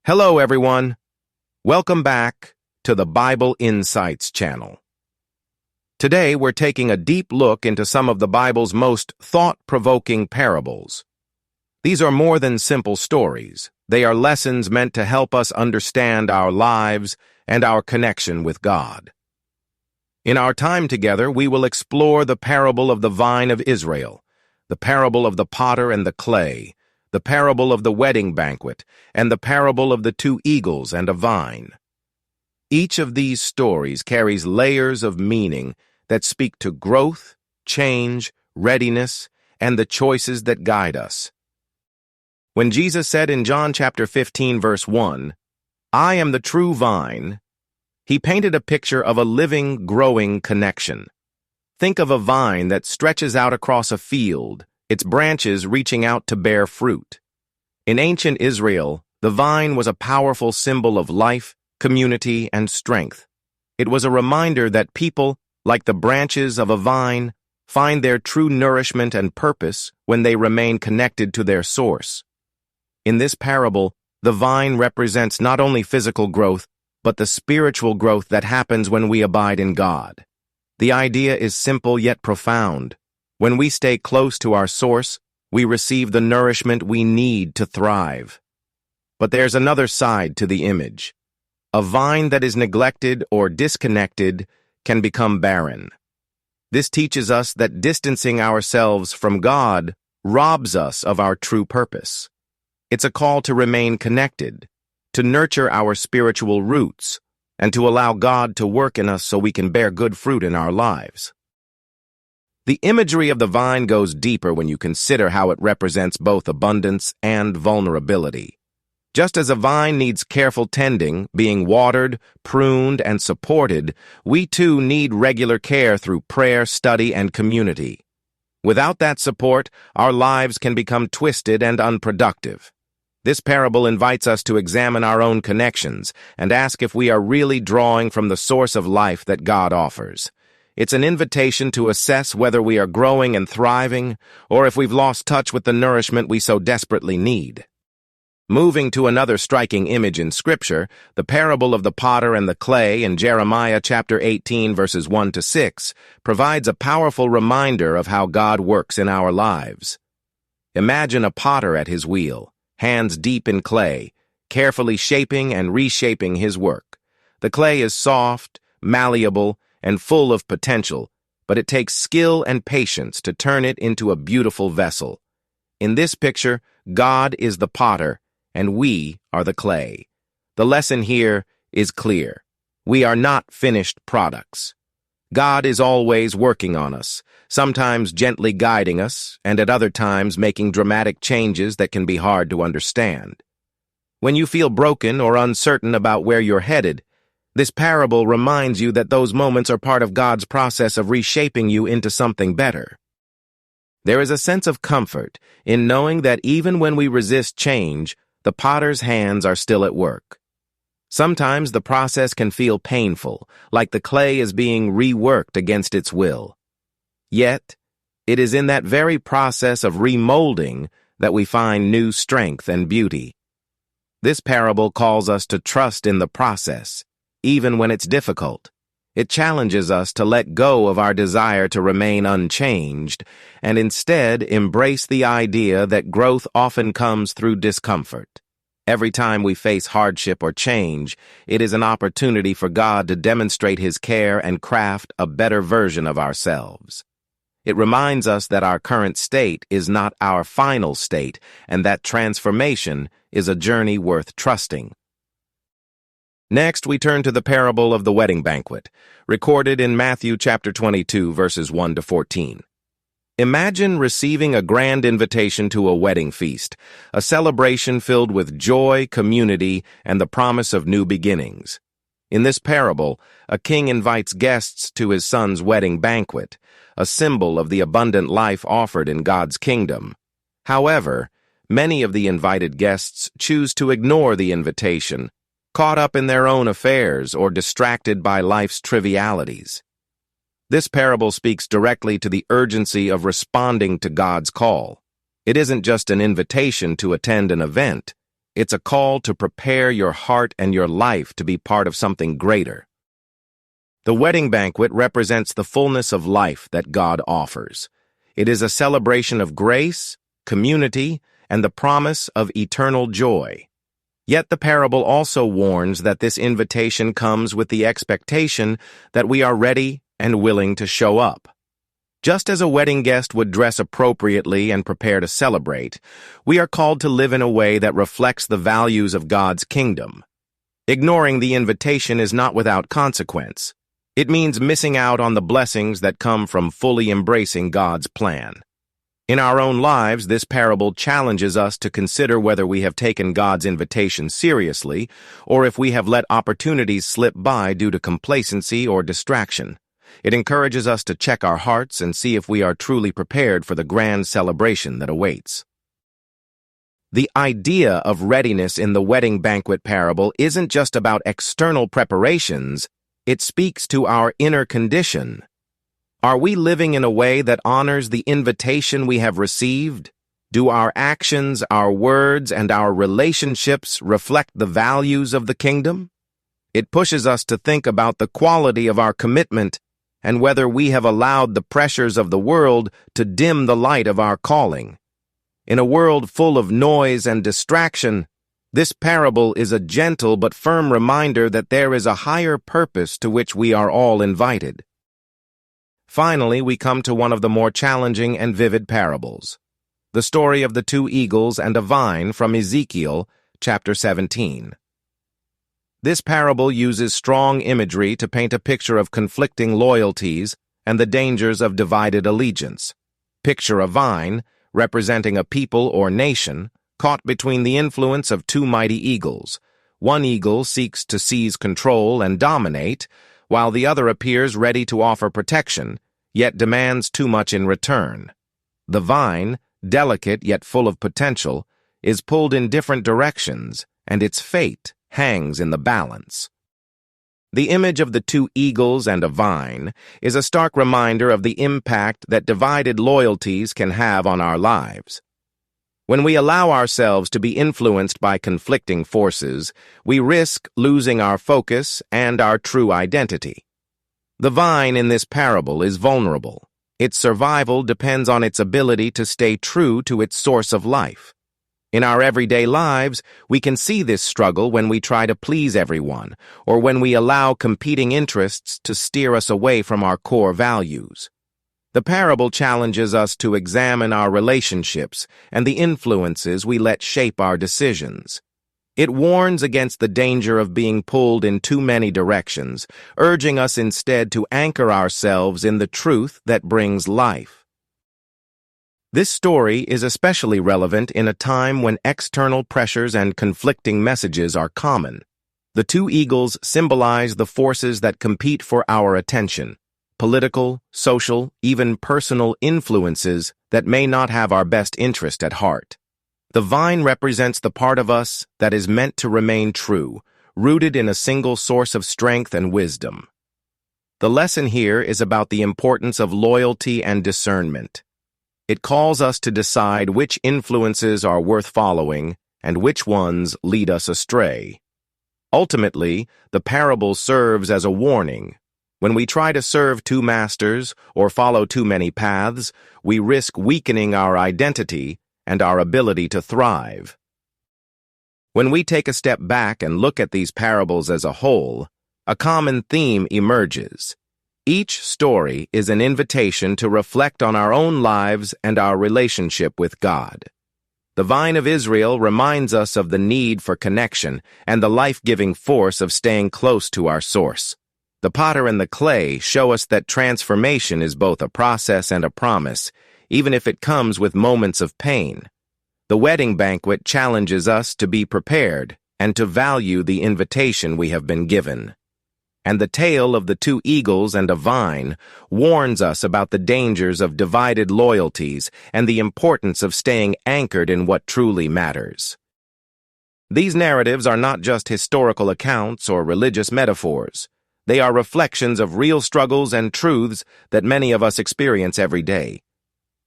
Hello, everyone. Welcome back to the Bible Insights channel. Today, we're taking a deep look into some of the Bible's most thought-provoking parables. These are more than simple stories. They are lessons meant to help us understand our lives and our connection with God. In our time together, we will explore the parable of the vine of Israel, the parable of the potter and the clay, the parable of the wedding banquet, and the parable of the two eagles and a vine. Each of these stories carries layers of meaning that speak to growth, change, readiness, and the choices that guide us. When Jesus said in John chapter 15, verse 1, "I am the true vine," he painted a picture of a living, growing connection. Think of a vine that stretches out across a field, its branches reaching out to bear fruit. In ancient Israel, the vine was a powerful symbol of life, community, and strength. It was a reminder that people, like the branches of a vine, find their true nourishment and purpose when they remain connected to their source. In this parable, the vine represents not only physical growth, but the spiritual growth that happens when we abide in God. The idea is simple yet profound. When we stay close to our source, we receive the nourishment we need to thrive. But there's another side to the image. A vine that is neglected or disconnected can become barren. This teaches us that distancing ourselves from God robs us of our true purpose. It's a call to remain connected, to nurture our spiritual roots, and to allow God to work in us so we can bear good fruit in our lives. The imagery of the vine goes deeper when you consider how it represents both abundance and vulnerability. Just as a vine needs careful tending, being watered, pruned, and supported, we too need regular care through prayer, study, and community. Without that support, our lives can become twisted and unproductive. This parable invites us to examine our own connections and ask if we are really drawing from the source of life that God offers. It's an invitation to assess whether we are growing and thriving, or if we've lost touch with the nourishment we so desperately need. Moving to another striking image in Scripture, the parable of the potter and the clay in Jeremiah chapter 18, verses 1 to 6, provides a powerful reminder of how God works in our lives. Imagine a potter at his wheel, hands deep in clay, carefully shaping and reshaping his work. The clay is soft, malleable, and full of potential, but it takes skill and patience to turn it into a beautiful vessel. In this picture, God is the potter, and we are the clay. The lesson here is clear. We are not finished products. God is always working on us, sometimes gently guiding us, and at other times making dramatic changes that can be hard to understand. When you feel broken or uncertain about where you're headed, this parable reminds you that those moments are part of God's process of reshaping you into something better. There is a sense of comfort in knowing that even when we resist change, the potter's hands are still at work. Sometimes the process can feel painful, like the clay is being reworked against its will. Yet, it is in that very process of remolding that we find new strength and beauty. This parable calls us to trust in the process, even when it's difficult. It challenges us to let go of our desire to remain unchanged and instead embrace the idea that growth often comes through discomfort. Every time we face hardship or change, it is an opportunity for God to demonstrate His care and craft a better version of ourselves. It reminds us that our current state is not our final state and that transformation is a journey worth trusting. Next, we turn to the parable of the wedding banquet, recorded in Matthew chapter 22, verses 1 to 14. Imagine receiving a grand invitation to a wedding feast, a celebration filled with joy, community, and the promise of new beginnings. In this parable, a king invites guests to his son's wedding banquet, a symbol of the abundant life offered in God's kingdom. However, many of the invited guests choose to ignore the invitation, caught up in their own affairs or distracted by life's trivialities. This parable speaks directly to the urgency of responding to God's call. It isn't just an invitation to attend an event. It's a call to prepare your heart and your life to be part of something greater. The wedding banquet represents the fullness of life that God offers. It is a celebration of grace, community, and the promise of eternal joy. Yet the parable also warns that this invitation comes with the expectation that we are ready and willing to show up. Just as a wedding guest would dress appropriately and prepare to celebrate, we are called to live in a way that reflects the values of God's kingdom. Ignoring the invitation is not without consequence. It means missing out on the blessings that come from fully embracing God's plan. In our own lives, this parable challenges us to consider whether we have taken God's invitation seriously or if we have let opportunities slip by due to complacency or distraction. It encourages us to check our hearts and see if we are truly prepared for the grand celebration that awaits. The idea of readiness in the wedding banquet parable isn't just about external preparations, it speaks to our inner condition. Are we living in a way that honors the invitation we have received? Do our actions, our words, and our relationships reflect the values of the kingdom? It pushes us to think about the quality of our commitment and whether we have allowed the pressures of the world to dim the light of our calling. In a world full of noise and distraction, this parable is a gentle but firm reminder that there is a higher purpose to which we are all invited. Finally, we come to one of the more challenging and vivid parables, the story of the 2 eagles and a vine from Ezekiel chapter 17. This parable uses strong imagery to paint a picture of conflicting loyalties and the dangers of divided allegiance. Picture a vine, representing a people or nation, caught between the influence of 2 mighty eagles. One eagle seeks to seize control and dominate, while the other appears ready to offer protection, yet demands too much in return. The vine, delicate yet full of potential, is pulled in different directions, and its fate hangs in the balance. The image of the 2 eagles and a vine is a stark reminder of the impact that divided loyalties can have on our lives. When we allow ourselves to be influenced by conflicting forces, we risk losing our focus and our true identity. The vine in this parable is vulnerable. Its survival depends on its ability to stay true to its source of life. In our everyday lives, we can see this struggle when we try to please everyone, or when we allow competing interests to steer us away from our core values. The parable challenges us to examine our relationships and the influences we let shape our decisions. It warns against the danger of being pulled in too many directions, urging us instead to anchor ourselves in the truth that brings life. This story is especially relevant in a time when external pressures and conflicting messages are common. The 2 eagles symbolize the forces that compete for our attention, political, social, even personal influences that may not have our best interest at heart. The vine represents the part of us that is meant to remain true, rooted in a single source of strength and wisdom. The lesson here is about the importance of loyalty and discernment. It calls us to decide which influences are worth following and which ones lead us astray. Ultimately, the parable serves as a warning. When we try to serve 2 masters or follow too many paths, we risk weakening our identity and our ability to thrive. When we take a step back and look at these parables as a whole, a common theme emerges. Each story is an invitation to reflect on our own lives and our relationship with God. The vine of Israel reminds us of the need for connection and the life-giving force of staying close to our source. The potter and the clay show us that transformation is both a process and a promise, even if it comes with moments of pain. The wedding banquet challenges us to be prepared and to value the invitation we have been given. And the tale of the 2 eagles and a vine warns us about the dangers of divided loyalties and the importance of staying anchored in what truly matters. These narratives are not just historical accounts or religious metaphors. They are reflections of real struggles and truths that many of us experience every day.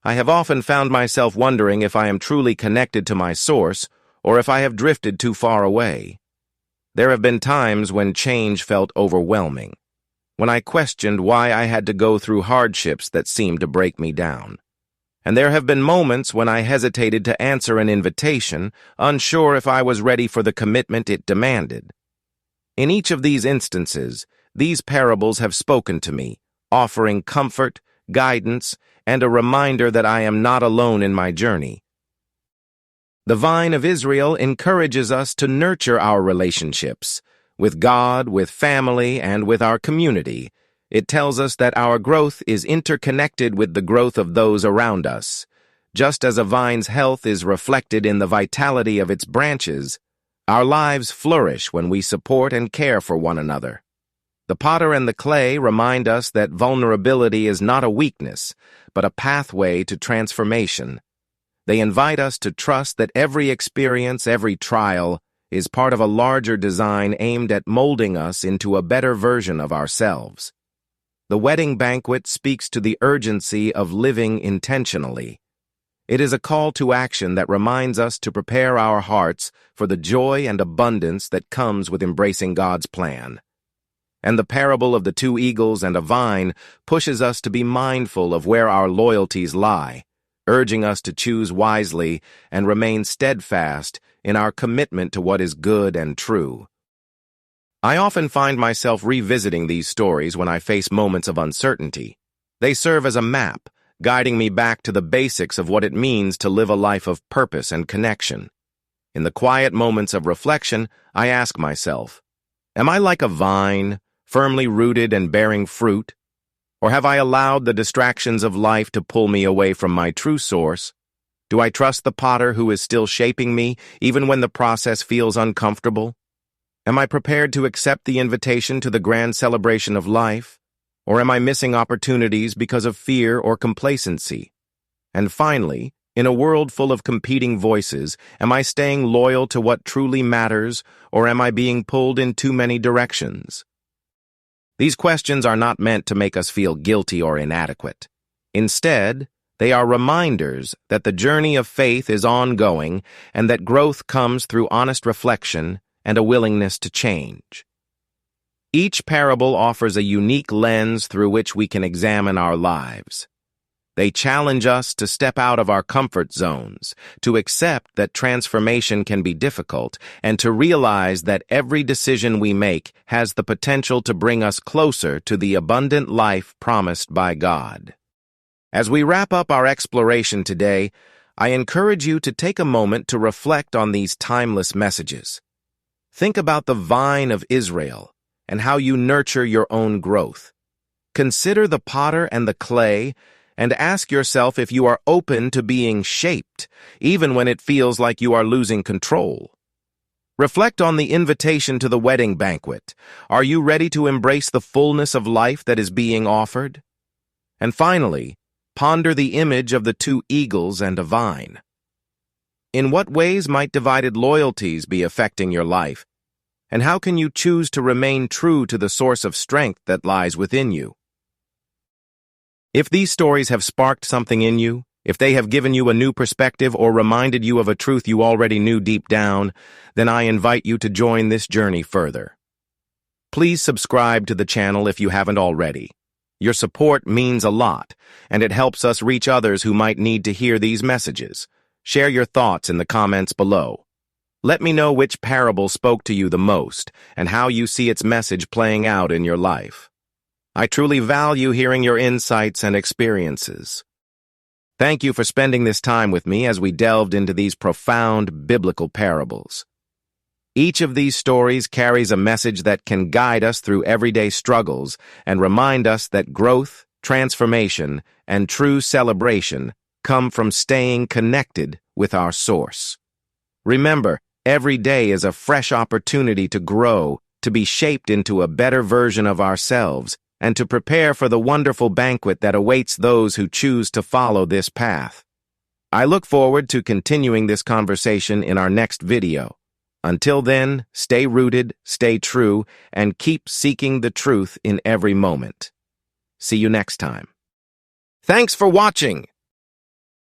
I have often found myself wondering if I am truly connected to my source, or if I have drifted too far away. There have been times when change felt overwhelming, when I questioned why I had to go through hardships that seemed to break me down. And there have been moments when I hesitated to answer an invitation, unsure if I was ready for the commitment it demanded. In each of these instances, these parables have spoken to me, offering comfort, guidance, and a reminder that I am not alone in my journey. The Vine of Israel encourages us to nurture our relationships with God, with family, and with our community. It tells us that our growth is interconnected with the growth of those around us. Just as a vine's health is reflected in the vitality of its branches, our lives flourish when we support and care for one another. The potter and the clay remind us that vulnerability is not a weakness, but a pathway to transformation. They invite us to trust that every experience, every trial, is part of a larger design aimed at molding us into a better version of ourselves. The wedding banquet speaks to the urgency of living intentionally. It is a call to action that reminds us to prepare our hearts for the joy and abundance that comes with embracing God's plan. And the parable of the two eagles and a vine pushes us to be mindful of where our loyalties lie, urging us to choose wisely and remain steadfast in our commitment to what is good and true. I often find myself revisiting these stories when I face moments of uncertainty. They serve as a map, guiding me back to the basics of what it means to live a life of purpose and connection. In the quiet moments of reflection, I ask myself, am I like a vine, firmly rooted and bearing fruit? Or have I allowed the distractions of life to pull me away from my true source? Do I trust the potter who is still shaping me, even when the process feels uncomfortable? Am I prepared to accept the invitation to the grand celebration of life? Or am I missing opportunities because of fear or complacency? And finally, in a world full of competing voices, am I staying loyal to what truly matters, or am I being pulled in too many directions? These questions are not meant to make us feel guilty or inadequate. Instead, they are reminders that the journey of faith is ongoing and that growth comes through honest reflection and a willingness to change. Each parable offers a unique lens through which we can examine our lives. They challenge us to step out of our comfort zones, to accept that transformation can be difficult, and to realize that every decision we make has the potential to bring us closer to the abundant life promised by God. As we wrap up our exploration today, I encourage you to take a moment to reflect on these timeless messages. Think about the vine of Israel and how you nurture your own growth. Consider the potter and the clay, and ask yourself if you are open to being shaped, even when it feels like you are losing control. Reflect on the invitation to the wedding banquet. Are you ready to embrace the fullness of life that is being offered? And finally, ponder the image of the two eagles and a vine. In what ways might divided loyalties be affecting your life? And how can you choose to remain true to the source of strength that lies within you? If these stories have sparked something in you, if they have given you a new perspective or reminded you of a truth you already knew deep down, then I invite you to join this journey further. Please subscribe to the channel if you haven't already. Your support means a lot, and it helps us reach others who might need to hear these messages. Share your thoughts in the comments below. Let me know which parable spoke to you the most and how you see its message playing out in your life. I truly value hearing your insights and experiences. Thank you for spending this time with me as we delved into these profound biblical parables. Each of these stories carries a message that can guide us through everyday struggles and remind us that growth, transformation, and true celebration come from staying connected with our source. Remember, every day is a fresh opportunity to grow, to be shaped into a better version of ourselves, and to prepare for the wonderful banquet that awaits those who choose to follow this path. I look forward to continuing this conversation in our next video. Until then, stay rooted, stay true, and keep seeking the truth in every moment. See you next time. Thanks for watching.